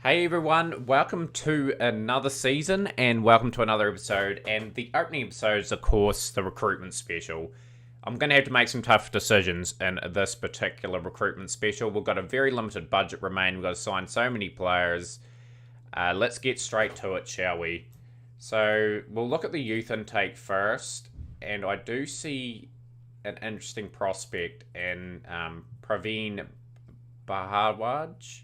Hey everyone, welcome to another season and welcome to another episode. And the opening episode is, of course, the recruitment special. I'm going to have to make some tough decisions in this particular recruitment special. We've got a very limited budget remaining. We've got to sign so many players. Let's get straight to it, shall we? So we'll look at the youth intake first. And I do see an interesting prospect in Praveen Bhardwaj.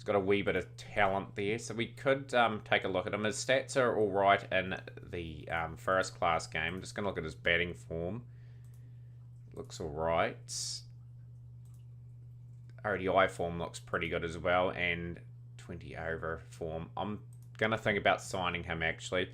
Got a wee bit of talent there, so we could take a look at him. His stats are all right in the first class game. I'm just going to look at his batting form. Looks all right. ODI form looks pretty good as well, and 20 over form. I'm going to think about signing him, actually.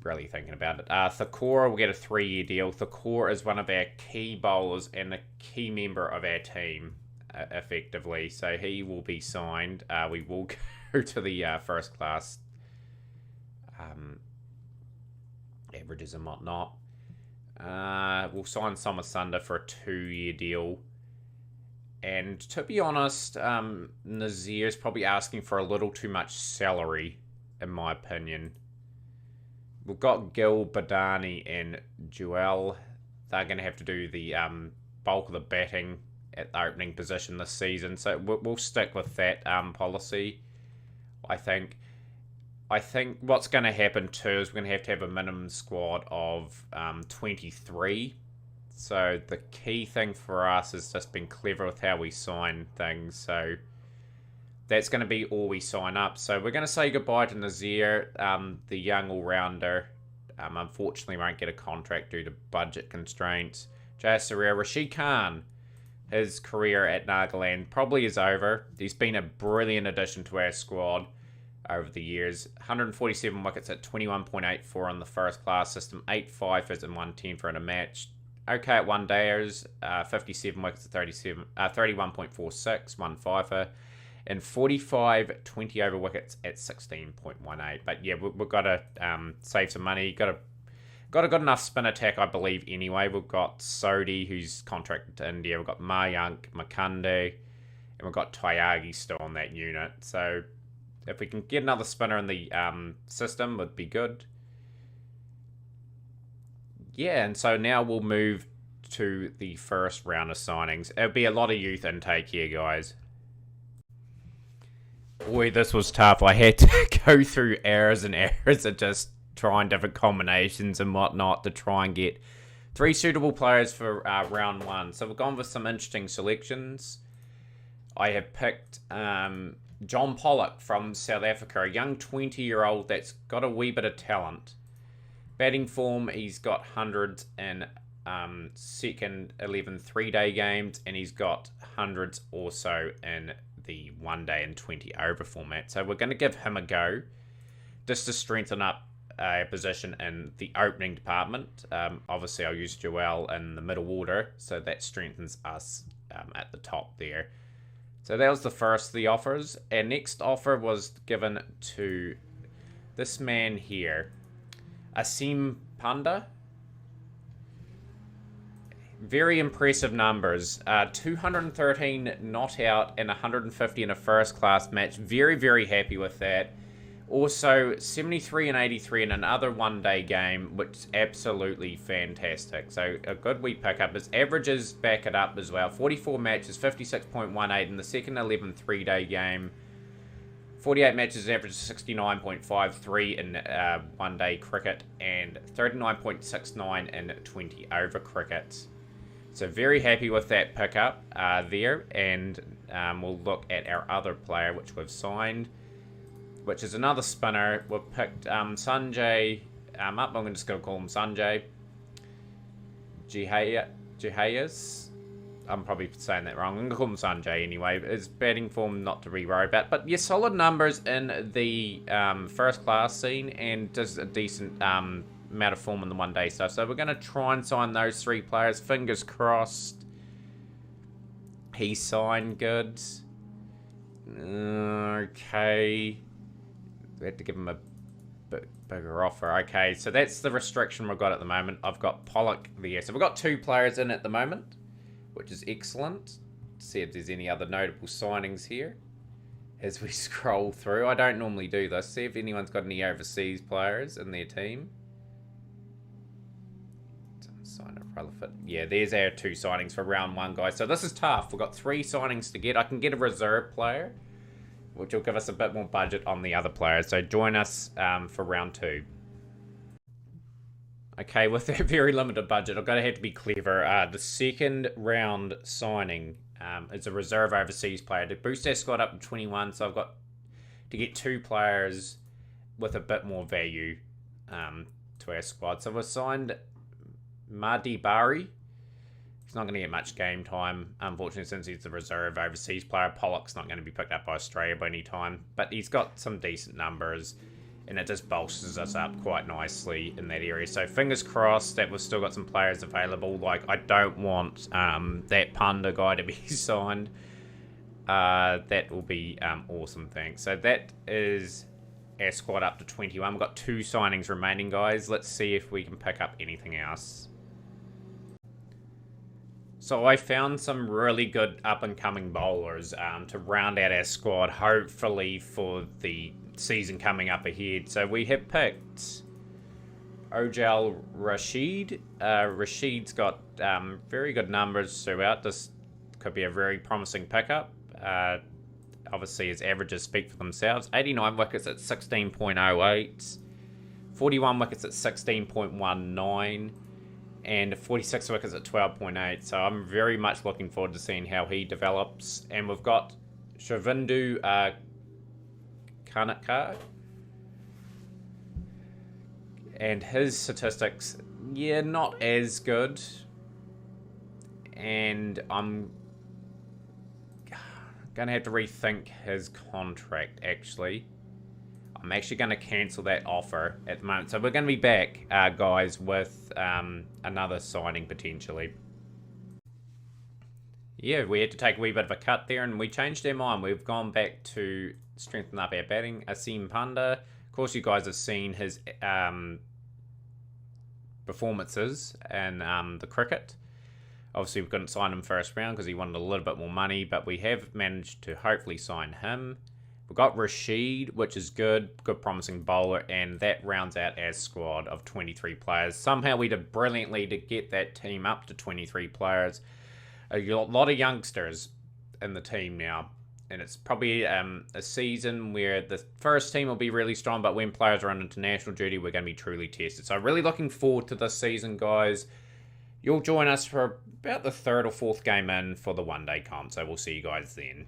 Really thinking about it. Thakora will get a 3-year deal. Thakora is one of our key bowlers and a key member of our team. Effectively, so he will be signed. We will go to the first class averages and whatnot. We'll sign Somasunda for a 2-year deal. And to be honest, Nazir is probably asking for a little too much salary, in my opinion. We've got Gil, Badani, and Joel. They're going to have to do the bulk of the batting at the opening position this season, so we'll stick with that policy. I think what's going to happen too is we're going to have a minimum squad of 23. So the key thing for us is just being clever with how we sign things. So that's going to be all we sign up. So we're going to say goodbye to Nazir, the young all-rounder. Unfortunately won't get a contract due to budget constraints. Jayasuriya, Rashid Khan. His career at Nagaland probably is over. He's been a brilliant addition to our squad over the years. 147 wickets at 21.84 on the first class system, 8 fifers and 110 for in a match. Okay at one dayers, 57 wickets at 31.46, 1 fifer, and 45 20 over wickets at 16.18. But yeah, we've got to save some money. Got a good enough spin attack, I believe, anyway. We've got Sodhi, who's contracted to India. We've got Mayank, Makande, and we've got Tyagi still on that unit. So if we can get another spinner in the system, would be good. Yeah, and so now we'll move to the first round of signings. It'll be a lot of youth intake here, guys. Boy, this was tough. I had to go through errors and errors of just trying different combinations and whatnot to try and get 3 suitable players for round 1. So we've gone with some interesting selections. I have picked John Pollock from South Africa, a young 20-year-old that's got a wee bit of talent. Batting form, he's got hundreds in second 11 3-day games, and he's got hundreds also in the 1-day and 20 over format. So we're going to give him a go just to strengthen up a position in the opening department. Obviously, I'll use Joel in the middle order, so that strengthens us at the top there. So that was the first of the offers. Our next offer was given to this man here, Asim Panda. Very impressive numbers. 213 not out and 150 in a first class match. Very, very happy with that. Also, 73 and 83 in another 1-day game, which is absolutely fantastic. So, a good wee pickup. His averages back it up as well. 44 matches, 56.18 in the second 11 3-day game. 48 matches, average 69.53 in 1-day cricket. And 39.69 in 20 over cricket. So, very happy with that pickup there. And we'll look at our other player, which we've signed, which is another spinner. We've picked Sanjay up. I'm just going to call him Sanjay. Jihayas. I'm probably saying that wrong. I'm going to call him Sanjay anyway. His batting form not to be worried about. But yeah, solid numbers in the first class scene and just a decent amount of form in the 1-day stuff. So we're going to try and sign those 3 players. Fingers crossed. He signed good. Okay. We had to give him a bigger offer. Okay, so that's the restriction we've got at the moment. I've got Pollock there. So we've got 2 players in at the moment, which is excellent. See if there's any other notable signings here. as we scroll through. I don't normally do this. See if anyone's got any overseas players in their team. Sign up relevant. Yeah, there's our 2 signings for round 1, guys. So this is tough. We've got 3 signings to get. I can get a reserve player, which will give us a bit more budget on the other players. So join us for round 2. Okay, with a very limited budget, I'm going to have to be clever. The second round signing is a reserve overseas player to boost our squad up to 21. So I've got to get 2 players with a bit more value to our squad. So we've signed Mahdi Bari. He's not going to get much game time, unfortunately, since he's the reserve overseas player. Pollock's not going to be picked up by Australia by any time, but he's got some decent numbers, and it just bolsters us up quite nicely in that area. So fingers crossed that we've still got some players available. Like, I don't want that Panda guy to be signed. That will be awesome, thanks. So that is our squad up to 21. We've got 2 signings remaining, guys. Let's see if we can pick up anything else. So I found some really good up-and-coming bowlers to round out our squad, hopefully for the season coming up ahead. So we have picked Ojal Rashid. Rashid's got very good numbers throughout. This could be a very promising pickup. Obviously, his averages speak for themselves. 89 wickets at 16.08, 41 wickets at 16.19, and 46 wickets at 12.8. So I'm very much looking forward to seeing how he develops. And we've got Shavindu Kanaka. And his statistics, yeah, not as good. And I'm going to have to rethink his contract, actually. I'm actually going to cancel that offer at the moment. So we're going to be back, guys, with another signing potentially. Yeah, we had to take a wee bit of a cut there, and we changed our mind. We've gone back to strengthen up our batting. Asim Panda. Of course, you guys have seen his performances in the cricket. Obviously, we couldn't sign him first round because he wanted a little bit more money, but we have managed to hopefully sign him. We've got Rashid, which is good promising bowler, and that rounds out our squad of 23 players. Somehow we did brilliantly to get that team up to 23 players. A lot of youngsters in the team now, and it's probably a season where the first team will be really strong, but when players are on international duty, we're going to be truly tested. So really looking forward to this season, guys. You'll join us for about the 3rd or 4th game in for the one-day comp, so we'll see you guys then.